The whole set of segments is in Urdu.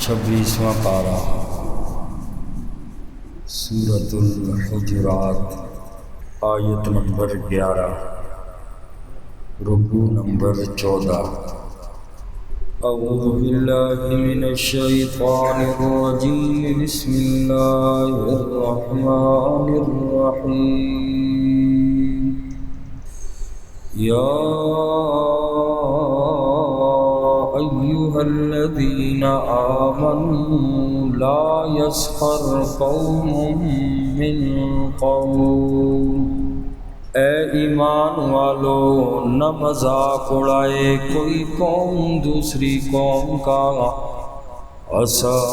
26واں پارہ سورۃ الحجرات، آیت نمبر 11، رکوع نمبر 14۔ اعوذ باللہ من الشیطان الرجیم، بسم اللہ الرحمن الرحیم۔ یا ایھا الذین آمنوا لا یسخر قوم من قوم، اے ایمان والو نہ مذاق اڑائے کوئی قوم دوسری قوم کا، عسیٰ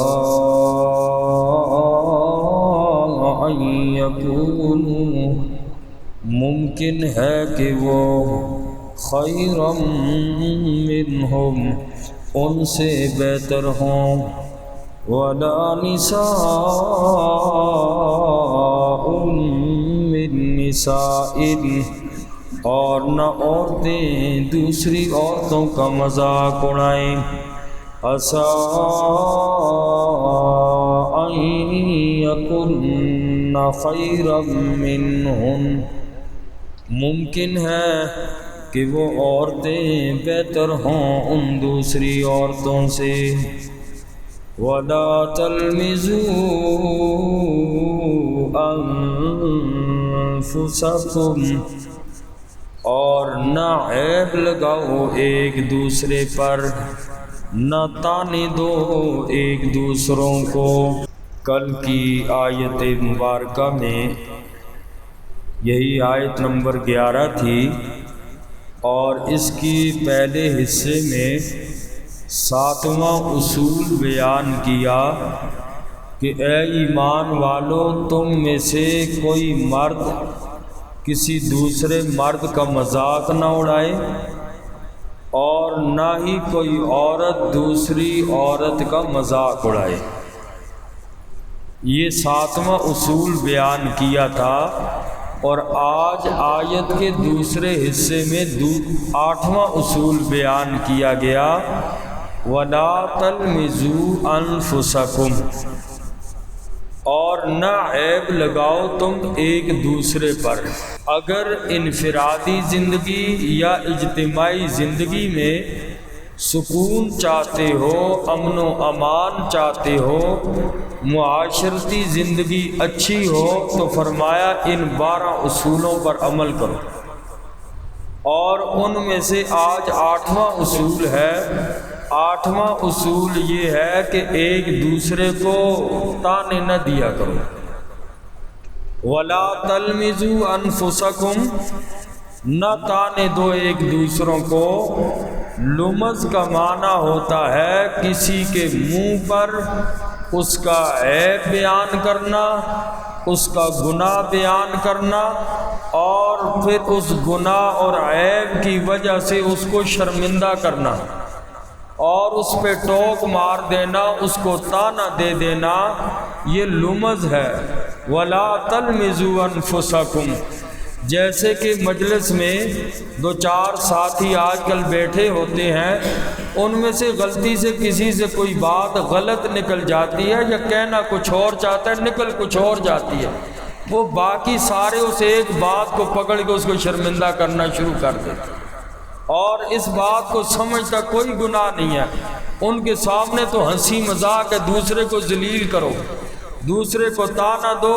ان یکونوا، ممکن ہے کہ وہ خیرا منہم، ان سے بہتر ہوں، ولا نساء من نساء، اور نہ عورتیں دوسری عورتوں کا مذاق اڑائیں، عسیٰ ان یکن خیرا منہن، ممکن ہے کہ وہ عورتیں بہتر ہوں ان دوسری عورتوں سے۔ وَلَا تَلْمِزُوا أَنفُسَكُمْ، اور نہ عیب لگاؤ ایک دوسرے پر، نہ تانے دو ایک دوسروں کو۔ کل کی آیت مبارکہ میں یہی آیت نمبر 11 تھی، اور اس کی پہلے حصے میں 7واں اصول بیان کیا کہ اے ایمان والو، تم میں سے کوئی مرد کسی دوسرے مرد کا مذاق نہ اڑائے، اور نہ ہی کوئی عورت دوسری عورت کا مذاق اڑائے۔ یہ 7واں اصول بیان کیا تھا، اور آج آیت کے دوسرے حصے میں 8واں اصول بیان کیا گیا، وَلَا تَلْمِزُوا أَنفُسَكُمْ، اور نہ عیب لگاؤ تم ایک دوسرے پر۔ اگر انفرادی زندگی یا اجتماعی زندگی میں سکون چاہتے ہو، امن و امان چاہتے ہو، معاشرتی زندگی اچھی ہو، تو فرمایا ان 12 اصولوں پر عمل کرو، اور ان میں سے آج 8واں اصول ہے۔ 8واں اصول یہ ہے کہ ایک دوسرے کو تانے نہ دیا کرو۔ وَلَا تَلْمِزُوا أَنفُسَكُمْ، نہ تانے دو ایک دوسروں کو۔ لمز کا معنی ہوتا ہے کسی کے منہ پر اس کا عیب بیان کرنا، اس کا گناہ بیان کرنا، اور پھر اس گناہ اور عیب کی وجہ سے اس کو شرمندہ کرنا، اور اس پہ ٹوک مار دینا، اس کو طعنہ دے دینا، یہ لمز ہے۔ وَلَا تَلْمِزُوا أَنفُسَكُمْ، جیسے کہ مجلس میں 2-4 ساتھی آج کل بیٹھے ہوتے ہیں، ان میں سے غلطی سے کسی سے کوئی بات غلط نکل جاتی ہے، یا کہنا کچھ اور چاہتا ہے نکل کچھ اور جاتی ہے، وہ باقی سارے اس ایک بات کو پکڑ کے اس کو شرمندہ کرنا شروع کر دیتے، اور اس بات کو سمجھتا کوئی گناہ نہیں ہے۔ ان کے سامنے تو ہنسی مذاق ہے، دوسرے کو ذلیل کرو، دوسرے کو طعنہ دو،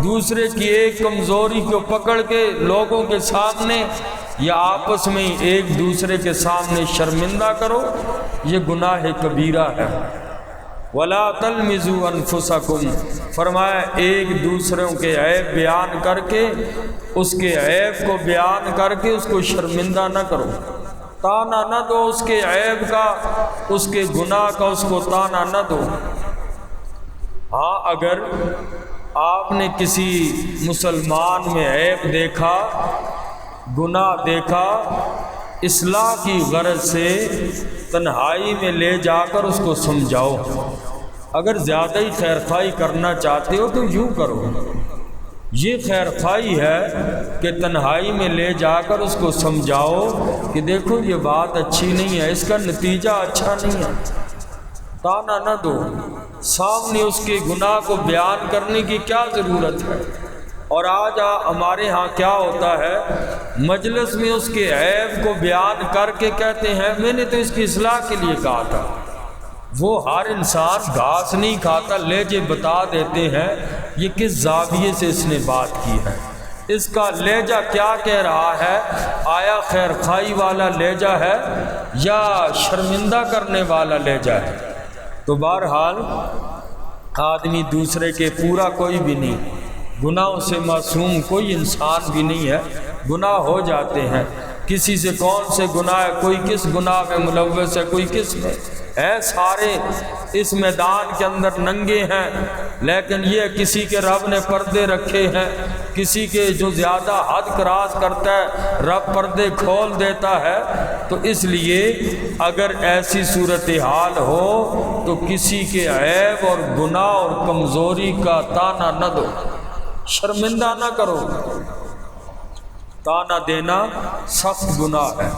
دوسرے کی ایک کمزوری کو پکڑ کے لوگوں کے سامنے یا آپس میں ایک دوسرے کے سامنے شرمندہ کرو، یہ گناہ کبیرہ ہے۔ وَلَا تَلْمِزُوا أَنفُسَكُمْ، فرمایا ایک دوسروں کے عیب بیان کر کے، اس کے عیب کو بیان کر کے اس کو شرمندہ نہ کرو، طعنہ نہ دو اس کے عیب کا، اس کے گناہ کا اس کو طعنہ نہ دو۔ ہاں، اگر آپ نے کسی مسلمان میں عیب دیکھا، گناہ دیکھا، اصلاح کی غرض سے تنہائی میں لے جا کر اس کو سمجھاؤ۔ اگر زیادہ ہی خیر خواہی کرنا چاہتے ہو تو یوں کرو، یہ خیر خواہی ہے کہ تنہائی میں لے جا کر اس کو سمجھاؤ کہ دیکھو یہ بات اچھی نہیں ہے، اس کا نتیجہ اچھا نہیں ہے۔ تانا نہ دو، سامنے اس کے گناہ کو بیان کرنے کی کیا ضرورت ہے؟ اور آج ہمارے ہاں کیا ہوتا ہے، مجلس میں اس کے عیب کو بیان کر کے کہتے ہیں میں نے تو اس کی اصلاح کے لیے کہا تھا۔ وہ ہر انسان گھاس نہیں کھاتا، لہجے بتا دیتے ہیں یہ کس زاویے سے اس نے بات کی ہے، اس کا لہجہ کیا کہہ رہا ہے، آیا خیر خائی والا لہجہ ہے یا شرمندہ کرنے والا لہجہ ہے؟ تو بہرحال آدمی دوسرے کے پورا کوئی بھی نہیں، گناہوں سے معصوم کوئی انسان بھی نہیں ہے، گناہ ہو جاتے ہیں، کسی سے کون سے گناہ ہے، کوئی کس گناہ میں ملوث ہے، کوئی کس میں ہے، سارے اس میدان کے اندر ننگے ہیں، لیکن یہ کسی کے رب نے پردے رکھے ہیں، کسی کے جو زیادہ حد کراس کرتا ہے رب پردے کھول دیتا ہے۔ تو اس لیے اگر ایسی صورتحال ہو تو کسی کے عیب اور گناہ اور کمزوری کا تانا نہ دو، شرمندہ نہ کرو، تانا دینا سخت گناہ ہے۔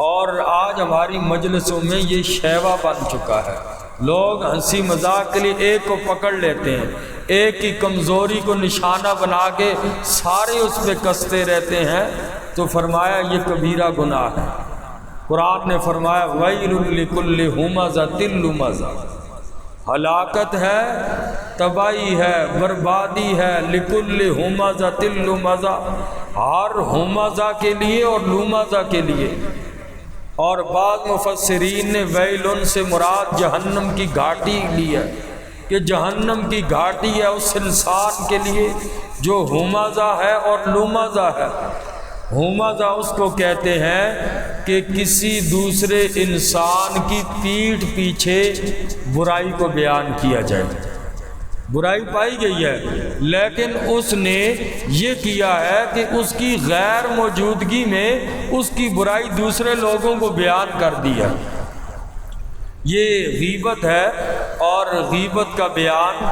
اور آج ہماری مجلسوں میں یہ شیوا بن چکا ہے، لوگ ہنسی مذاق کے لیے ایک کو پکڑ لیتے ہیں، ایک کی کمزوری کو نشانہ بنا کے سارے اس پہ کستے رہتے ہیں، تو فرمایا یہ کبیرہ گناہ ہے۔ قرآن نے فرمایا وَيْلٌ لِكُلِّ ہُمَزَةٍ لُمَزَةٍ، ہلاکت ہے، تباہی ہے، بربادی ہے، لِكُلِّ ہُمَزَةٍ لُمَزَةٍ، ہر ہمزہ کے لیے اور لومزہ کے لیے۔ اور بعض مفسرین نے ویلن سے مراد جہنم کی گھاٹی لی ہے، کہ جہنم کی گھاٹی ہے اس انسان کے لیے جو ہمزہ ہے اور لومزہ ہے۔ ہمزہ اس کو کہتے ہیں کہ کسی دوسرے انسان کی پیٹھ پیچھے برائی کو بیان کیا جائے، برائی پائی گئی ہے لیکن اس نے یہ کیا ہے کہ اس کی غیر موجودگی میں اس کی برائی دوسرے لوگوں کو بیان کر دیا، یہ غیبت ہے۔ اور غیبت کا بیان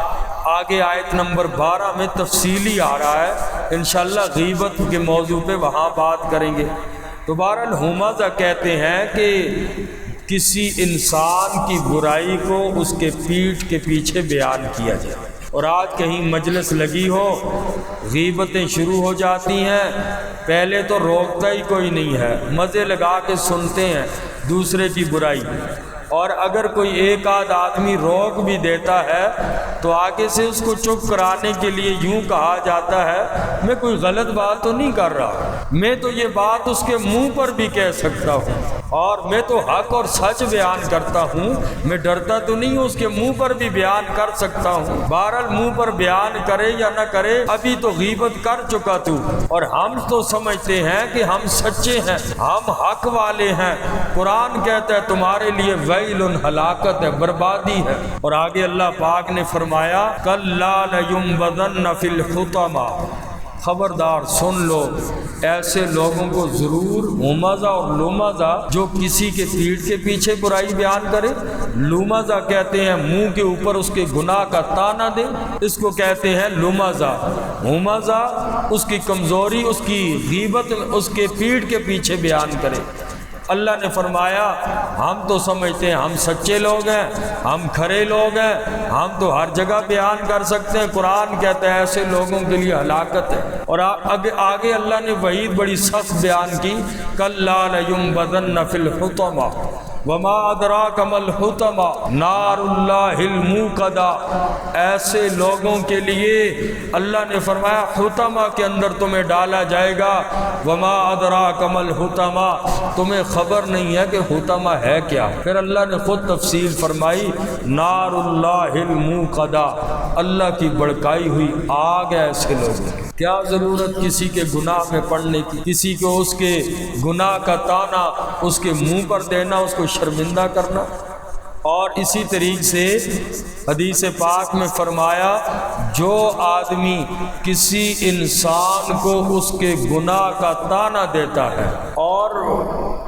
آگے آیت نمبر 12 میں تفصیلی آ رہا ہے، انشاءاللہ غیبت کے موضوع پہ وہاں بات کریں گے۔ تو بہرحال ہمزہ کہتے ہیں کہ کسی انسان کی برائی کو اس کے پیٹھ کے پیچھے بیان کیا جائے۔ اور آج کہیں مجلس لگی ہو، غیبتیں شروع ہو جاتی ہیں، پہلے تو روکتا ہی کوئی نہیں ہے، مزے لگا کے سنتے ہیں دوسرے کی برائی، اور اگر کوئی ایک آدھ آدمی روک بھی دیتا ہے تو آگے سے اس کو چپ کرانے کے لیے یوں کہا جاتا ہے میں کوئی غلط بات تو نہیں کر رہا، میں تو یہ بات اس کے منہ پر بھی کہہ سکتا ہوں، اور میں تو حق اور سچ بیان کرتا ہوں، میں ڈرتا تو نہیں ہوں، اس کے منہ پر بھی بیان کر سکتا ہوں۔ بہرحال منہ پر بیان کرے یا نہ کرے، ابھی تو غیبت کر چکا تو، اور ہم تو سمجھتے ہیں کہ ہم سچے ہیں، ہم حق والے ہیں۔ قرآن کہتا ہے تمہارے لیے ویلن، ہلاکت ہے، بربادی ہے۔ اور آگے اللہ پاک نے فرمایا کَلَّا لَيُنبَذَنَّ فِي الْحُطَمَةِ، خبردار سن لو، ایسے لوگوں کو ضرور ہمزہ اور لومزہ جو کسی کے پیٹھ کے پیچھے برائی بیان کرے، لومزہ کہتے ہیں منہ کے اوپر اس کے گناہ کا تانا دے، اس کو کہتے ہیں لومزہ۔ ہمزہ اس کی کمزوری، اس کی غیبت اس کے پیٹھ کے پیچھے بیان کرے۔ اللہ نے فرمایا ہم تو سمجھتے ہیں ہم سچے لوگ ہیں، ہم کھرے لوگ ہیں، ہم تو ہر جگہ بیان کر سکتے ہیں۔ قرآن کہتا ہے ایسے لوگوں کے لیے ہلاکت ہے۔ اور آگے اللہ نے وعید بڑی سخت بیان کی کَلَّا لَيُنبَذَنَّ فِي الْحُطَمَةِ وَمَا أَدْرَاكَ مَا الْحُطَمَةُ نَارُ اللَّهِ الْمُوقَدَةُ، ایسے لوگوں کے لیے اللہ نے فرمایا حطمہ کے اندر تمہیں ڈالا جائے گا۔ وَمَا أَدْرَاكَ مَا الْحُطَمَةُ، تمہیں خبر نہیں ہے کہ حطمہ ہے کیا۔ پھر اللہ نے خود تفصیل فرمائی نار اللہ الموقدہ، اللہ کی بڑکائی ہوئی آگ ہے ایسے لوگوں کی۔ کیا ضرورت کسی کے گناہ میں پڑنے کی، کسی کو اس کے گناہ کا تانا اس کے منہ پر دینا، اس کو شرمندہ کرنا۔ اور اسی طریقے سے حدیث پاک میں فرمایا جو آدمی کسی انسان کو اس کے گناہ کا تانا دیتا ہے اور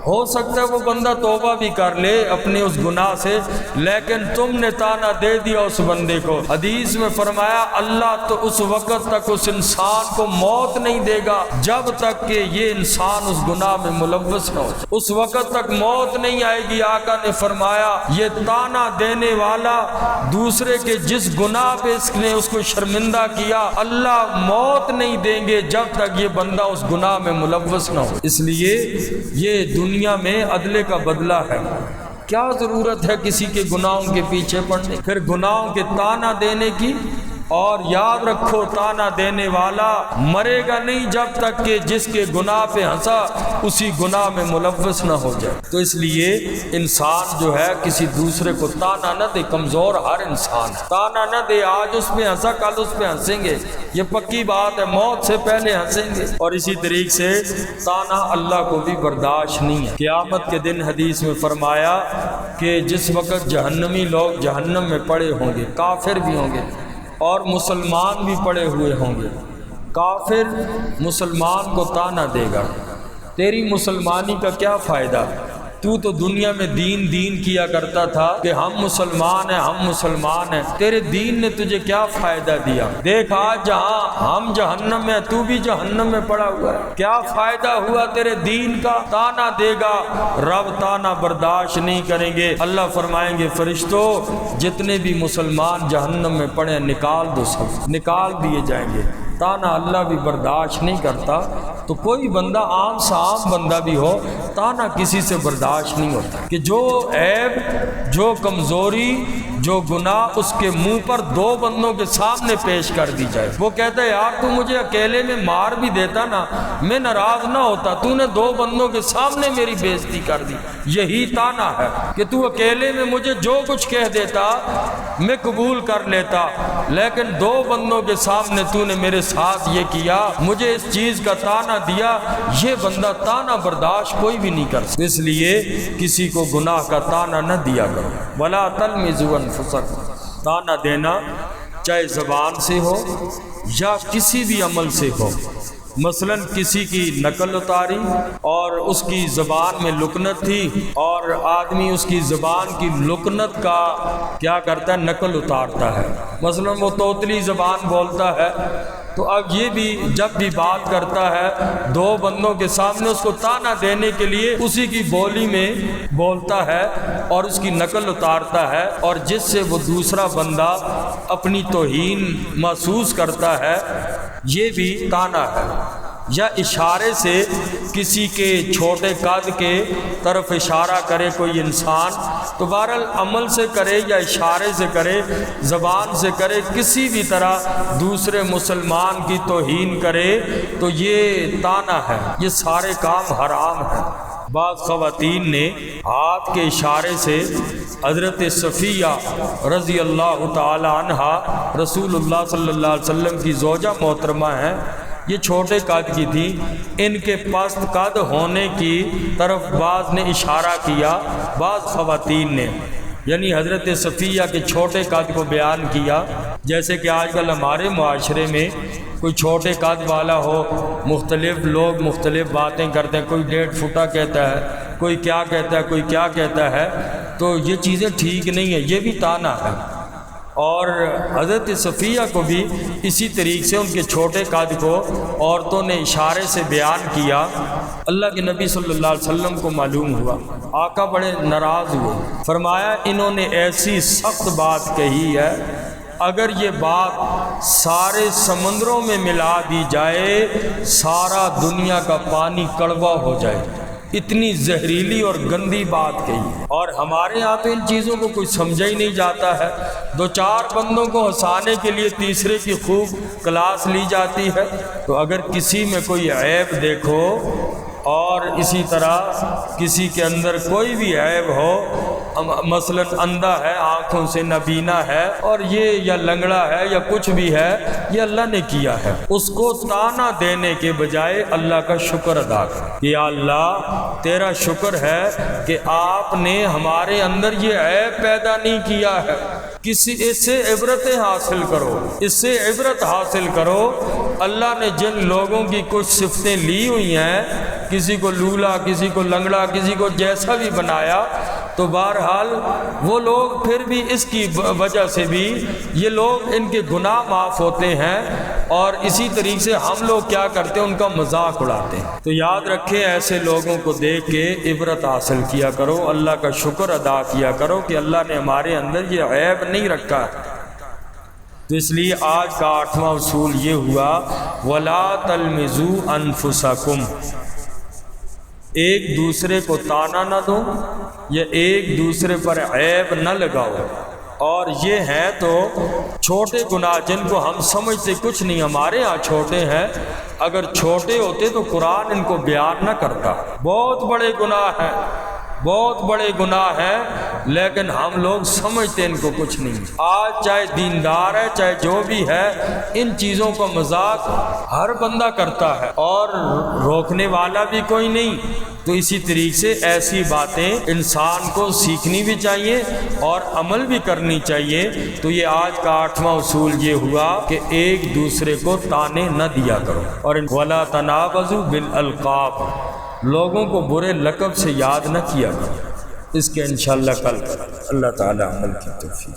ہو سکتا ہے وہ بندہ توبہ بھی کر لے اپنے اس گناہ سے، لیکن تم نے تانا دے دیا اس بندے کو۔ حدیث میں فرمایا اللہ تو اس وقت تک اس انسان کو موت نہیں دے گا جب تک کہ یہ انسان اس گناہ میں ملوث نہ ہو، اس وقت تک موت نہیں آئے گی۔ آقا نے فرمایا یہ تانا دینے والا دوسرے کے جس گناہ پہ اس نے اس کو شرمندہ کیا، اللہ موت نہیں دیں گے جب تک یہ بندہ اس گناہ میں ملوث نہ ہو۔ اس لیے یہ دنیا میں عدلے کا بدلہ ہے۔ کیا ضرورت ہے کسی کے گناہوں کے پیچھے پڑنے، پھر گناہوں کے تانا دینے کی؟ اور یاد رکھو تانا دینے والا مرے گا نہیں جب تک کہ جس کے گناہ پہ ہنسا اسی گناہ میں ملوث نہ ہو جائے۔ تو اس لیے انسان جو ہے کسی دوسرے کو تانا نہ دے، کمزور ہر انسان ہے، تانا نہ دے، آج اس پہ ہنسا کل اس پہ ہنسیں گے، یہ پکی بات ہے، موت سے پہلے ہنسیں گے۔ اور اسی طریقے سے تانا اللہ کو بھی برداشت نہیں ہے۔ قیامت کے دن حدیث میں فرمایا کہ جس وقت جہنمی لوگ جہنم میں پڑے ہوں گے، کافر بھی ہوں گے اور مسلمان بھی پڑے ہوئے ہوں گے، کافر مسلمان کو تانا دے گا، تیری مسلمانی کا کیا فائدہ؟ تو دنیا میں دین کیا کرتا تھا کہ ہم مسلمان ہیں، ہم مسلمان ہیں، تیرے دین نے تجھے کیا فائدہ دیا؟ دیکھ آج جہاں ہم جہنم میں، تو بھی جہنم میں پڑا ہوا ہے، کیا فائدہ ہوا تیرے دین کا؟ تانا دے گا، رب تانا برداشت نہیں کریں گے۔ اللہ فرمائیں گے فرشتوں جتنے بھی مسلمان جہنم میں پڑے نکال دو، سب نکال دیے جائیں گے۔ تانا اللہ بھی برداشت نہیں کرتا، تو کوئی بندہ عام سا عام بندہ بھی ہو، تانا کسی سے برداشت نہیں ہوتا کہ جو عیب، جو کمزوری، جو گناہ اس کے منہ پر دو بندوں کے سامنے پیش کر دی جائے۔ وہ کہتا ہے یار تو مجھے اکیلے میں مار بھی دیتا نا، میں ناراض نہ ہوتا، تو نے دو بندوں کے سامنے میری بے عزتی کر دی۔ یہی تانا ہے کہ تو اکیلے میں مجھے جو کچھ کہہ دیتا میں قبول کر لیتا، لیکن دو بندوں کے سامنے تو نے میرے ساتھ یہ کیا، مجھے اس چیز کا تانا دیا۔ یہ بندہ تانا برداشت کوئی بھی نہیں کر سکتا، اس لیے کسی کو گناہ کا تانا نہ دیا کرو۔ وَلَا تَلْمِزُوا أَنفُسَكُمْ، تانا دینا چاہے زبان سے ہو یا کسی بھی عمل سے ہو، مثلا کسی کی نقل اتاری اور اس کی زبان میں لکنت تھی اور آدمی اس کی زبان کی لکنت کا کیا کرتا ہے، نقل اتارتا ہے۔ مثلا وہ توتلی زبان بولتا ہے، تو اب یہ بھی جب بھی بات کرتا ہے دو بندوں کے سامنے اس کو تانا دینے کے لیے اسی کی بولی میں بولتا ہے اور اس کی نقل اتارتا ہے، اور جس سے وہ دوسرا بندہ اپنی توہین محسوس کرتا ہے، یہ بھی تانا ہے۔ یا اشارے سے کسی کے چھوٹے قد کے طرف اشارہ کرے کوئی انسان، تو بہرحال عمل سے کرے یا اشارے سے کرے، زبان سے کرے، کسی بھی طرح دوسرے مسلمان کی توہین کرے تو یہ تانا ہے، یہ سارے کام حرام ہیں۔ بعض خواتین نے ہاتھ کے اشارے سے حضرت صفیہ رضی اللہ تعالی عنہا رسول اللہ صلی اللہ علیہ وسلم کی زوجہ محترمہ ہیں، یہ چھوٹے قد کی تھی، ان کے پست قد ہونے کی طرف بعض نے اشارہ کیا، بعض خواتین نے، یعنی حضرت صفیہ کے چھوٹے قد کو بیان کیا۔ جیسے کہ آج کل ہمارے معاشرے میں کوئی چھوٹے قد والا ہو، مختلف لوگ مختلف باتیں کرتے ہیں، کوئی 1.5 فٹا کہتا ہے، کوئی کیا کہتا ہے، کوئی کیا کہتا ہے، تو یہ چیزیں ٹھیک نہیں ہیں، یہ بھی تانا ہے۔ اور حضرت صفیہ کو بھی اسی طریقے سے ان کے چھوٹے قد کو عورتوں نے اشارے سے بیان کیا۔ اللہ کے نبی صلی اللہ علیہ وسلم کو معلوم ہوا، آقا بڑے ناراض ہوئے، فرمایا انہوں نے ایسی سخت بات کہی ہے، اگر یہ بات سارے سمندروں میں ملا دی جائے سارا دنیا کا پانی کڑوا ہو جائے، اتنی زہریلی اور گندی بات کہی۔ اور ہمارے یہاں تو ان چیزوں کو کوئی سمجھا ہی نہیں جاتا ہے، 2-4 بندوں کو ہنسانے کے لیے تیسرے کی خوب کلاس لی جاتی ہے۔ تو اگر کسی میں کوئی عیب دیکھو اور اسی طرح کسی کے اندر کوئی بھی عیب ہو، مثلا اندھا ہے، آنکھوں سے نابینا ہے، اور یہ یا لنگڑا ہے یا کچھ بھی ہے، یہ اللہ نے کیا ہے، اس کو تانا دینے کے بجائے اللہ کا شکر ادا کر کہ یا اللہ تیرا شکر ہے کہ آپ نے ہمارے اندر یہ عیب پیدا نہیں کیا ہے، اس سے عبرتیں حاصل کرو، اس سے عبرت حاصل کرو۔ اللہ نے جن لوگوں کی کچھ صفتیں لی ہوئی ہیں کسی کو لولا، کسی کو لنگڑا، کسی کو جیسا بھی بنایا، تو بہرحال وہ لوگ پھر بھی اس کی وجہ سے بھی یہ لوگ ان کے گناہ معاف ہوتے ہیں، اور اسی طریقے سے ہم لوگ کیا کرتے ہیں، ان کا مذاق اڑاتے ہیں۔ تو یاد رکھیں، ایسے لوگوں کو دیکھ کے عبرت حاصل کیا کرو، اللہ کا شکر ادا کیا کرو کہ اللہ نے ہمارے اندر یہ عیب نہیں رکھا ہے۔ تو اس لیے آج کا 8واں اصول یہ ہوا، وَلَا تَلْمِزُوا أَنفُسَكُمْ، ایک دوسرے کو تانا نہ دو یا ایک دوسرے پر عیب نہ لگاؤ۔ اور یہ ہیں تو چھوٹے گناہ جن کو ہم سمجھتے کچھ نہیں، ہمارے ہاں چھوٹے ہیں، اگر چھوٹے ہوتے تو قرآن ان کو بیان نہ کرتا۔ بہت بڑے گناہ ہیں، بہت بڑے گناہ ہیں، لیکن ہم لوگ سمجھتے ان کو کچھ نہیں۔ آج چاہے دیندار ہے، چاہے جو بھی ہے، ان چیزوں کا مذاق ہر بندہ کرتا ہے اور روکنے والا بھی کوئی نہیں۔ تو اسی طریقے سے ایسی باتیں انسان کو سیکھنی بھی چاہیے اور عمل بھی کرنی چاہیے۔ تو یہ آج کا 8واں اصول یہ ہوا کہ ایک دوسرے کو تانے نہ دیا کرو، اور وَلَا تَنَابَزُوا بِالْأَلْقَابِ، لوگوں کو برے لقب سے یاد نہ کیا کرو۔ اس کے انشاءاللہ کل اللہ تعالی عمل کی توفیق